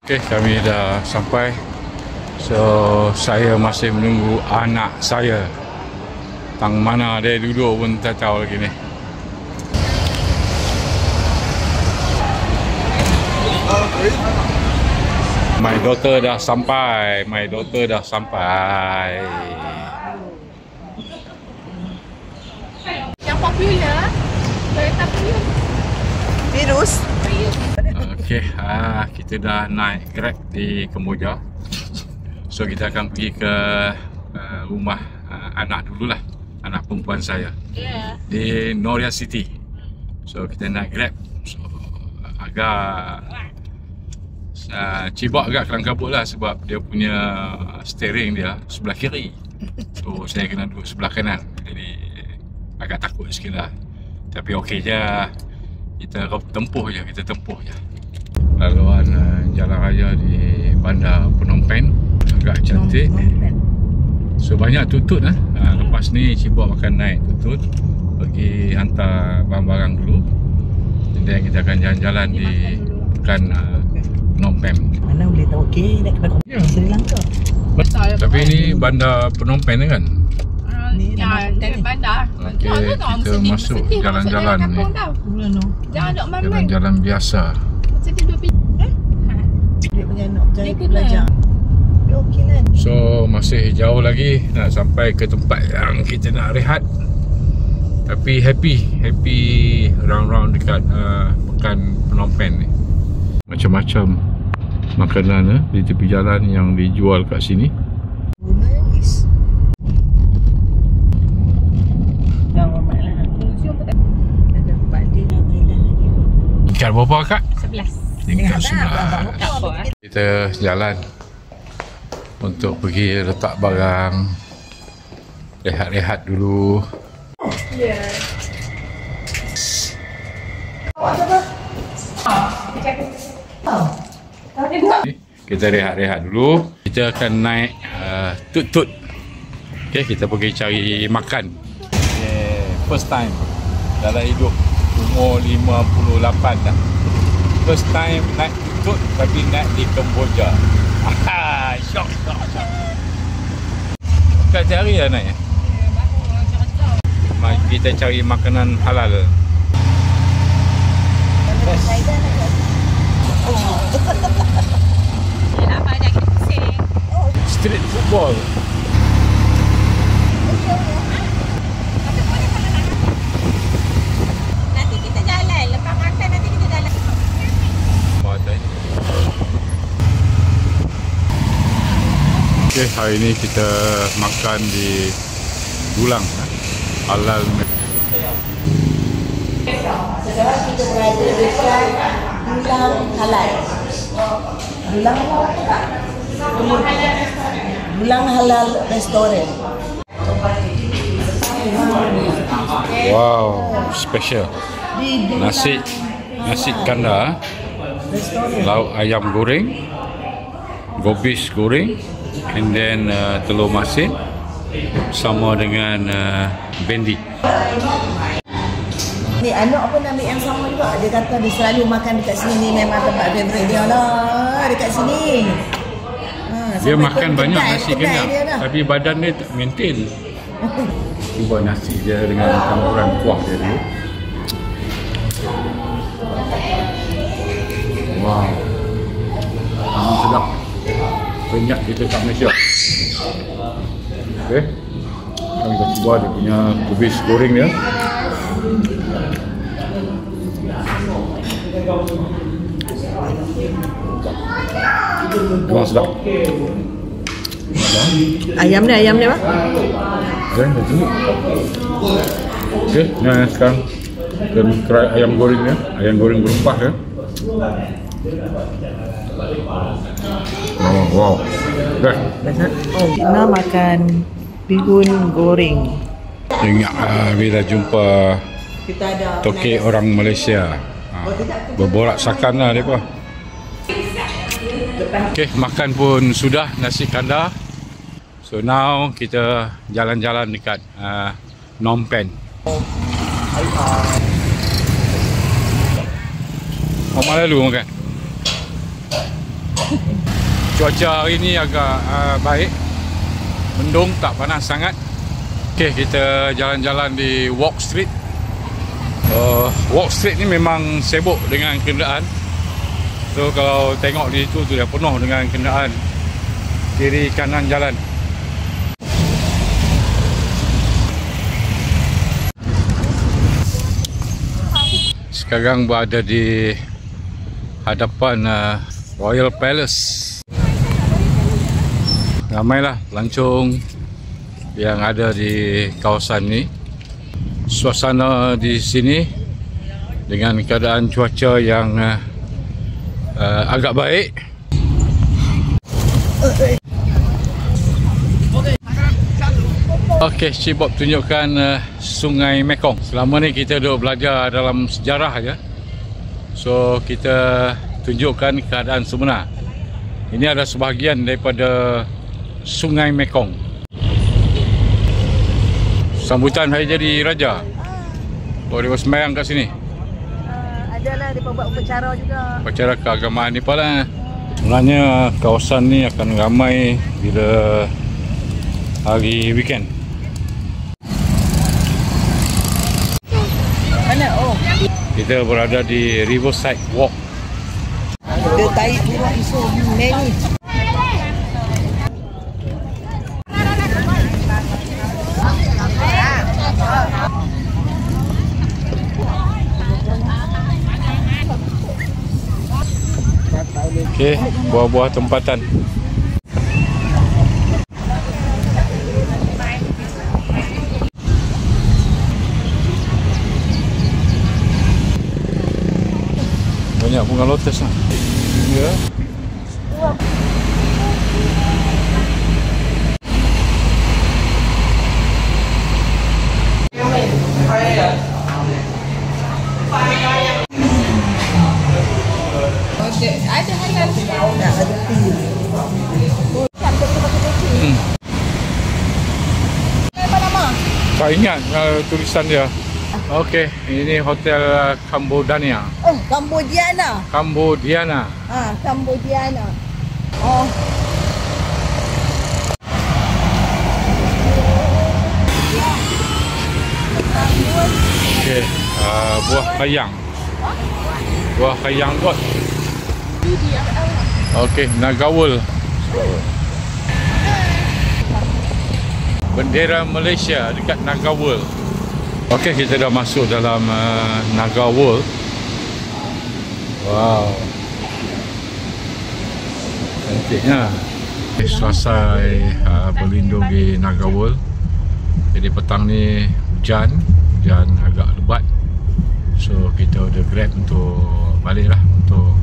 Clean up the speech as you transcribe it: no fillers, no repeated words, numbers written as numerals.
Okay, kami dah sampai. So, saya masih menunggu anak saya. Tang mana dia duduk pun tak tahu lagi ni. My daughter dah sampai. Yang popular, kereta premium. Virus. Okey, kita dah naik Grab di Kemboja. So kita akan pergi ke rumah anak dululah, anak perempuan saya. Di Noria City. So kita naik Grab. So agak cibak agak kelang kabut lah sebab dia punya steering dia sebelah kiri. So saya kena duduk sebelah kanan. Jadi agak takut sikit lah. Tapi okey je. Kita tempuh je. Laluan jalan raya di Bandar Phnom Penh agak cantik. So banyak tutut lah. Lepas ni Cibok akan naik tutut pergi hantar barang-barang dulu. Dan kita akan jalan-jalan di Pekan Phnom Penh. Mana boleh tahu okey nak ke Sri Lanka. Tapi ni Bandar Phnom Penh kan? Ya, dari bandar. Okey, kita masuk jalan-jalan ni. Jalan-jalan biasa. Dia punya nak cari belajar. Okey kan. So masih jauh lagi nak sampai ke tempat yang kita nak rehat. Tapi happy round-round dekat Pekan Phnom Penh ni. Macam-macam makanan di tepi jalan yang dijual kat sini. Nice. Tingkat berapa kak? 11. Tingkat 11. Kita jalan untuk pergi letak barang, rehat-rehat dulu. Kita rehat-rehat dulu. Kita akan naik tut-tut. Okay, kita pergi cari makan. First time dalam hidup, umur 58 dah. First time naik tut-tut tapi naik di Kemboja. Syok. Kat cari lah naik. Mari kita cari makanan halal. Street football. Nanti kita jalan. Lepas makan nanti kita jalan. Okay, hari ni kita makan di Gulang halal. Sekarang kita berada dekat Gulang Halal. Gulang Halal Restaurant. Wow, special. Nasi kandar, lauk ayam goreng, gobis goreng, and then telur masin sama dengan bendi. Ni anak pun ambil yang sama juga. Dia kata dia selalu makan dekat sini, memang tempat favourite dia lah dekat sini. Dia makan banyak nasi kenyang, tapi badan dia tak maintain. Cuba nasi dia dengan campuran kuah dia dulu. Wow, sedap. Banyak kita kat Malaysia. Okay, kita cuba dia punya kubis goreng dia. Memang sedap. Ayam dia apa? Okay, ni sekarang kita try ayam goreng dia. Ayam goreng berempah dia. Wow. Okay. Kita makan bihun goreng. Ingat bila jumpa tokek orang Malaysia. Berborak sakan lah mereka. Okay, makan pun sudah nasi kandar. So now kita jalan-jalan dekat Phnom Penh. Mama lalu makan. Cuaca hari ni agak baik, mendung, tak panas sangat. Okey, kita jalan-jalan di Walk Street. Walk Street ni memang sibuk dengan kenderaan. So kalau tengok di situ tu dah penuh dengan kenderaan kiri kanan jalan. Sekarang berada di hadapan Royal Palace. Ramailah pelancong yang ada di kawasan ni. Suasana di sini dengan keadaan cuaca yang agak baik. Okey, Cik Bob tunjukkan Sungai Mekong. Selama ni kita duk belajar dalam sejarah aja. So kita tunjukkan keadaan sebenar. Ini ada sebahagian daripada Sungai Mekong. Sambutan hari jadi raja. Oh, dia sembahyang kat sini. Adalah dia buat upacara juga. Upacara keagamaan ni pula. Sebenarnya kawasan ni akan ramai bila hari weekend. Mana? Oh. Kita berada di Riverside Walk. Dia tarik burung isu many. Okey, buah-buah tempatan. Banyak bunga lotus lah. Ya. Ada halal. Nak ada pi. Apa nama? Tak ingat tulisan dia. Okey, ini Hotel Cambodia. Cambodia. Cambodia. Cambodia. Oh. Okey, buah kayang. Buah kayang kot. Okey, Nagawul. Bendera Malaysia dekat Nagawul. Okey, kita dah masuk dalam Nagawul. Wow. Cantiknya. Selesai berlindung di Nagawul. Jadi petang ni hujan agak lebat. So kita ada Grab untuk balik lah, untuk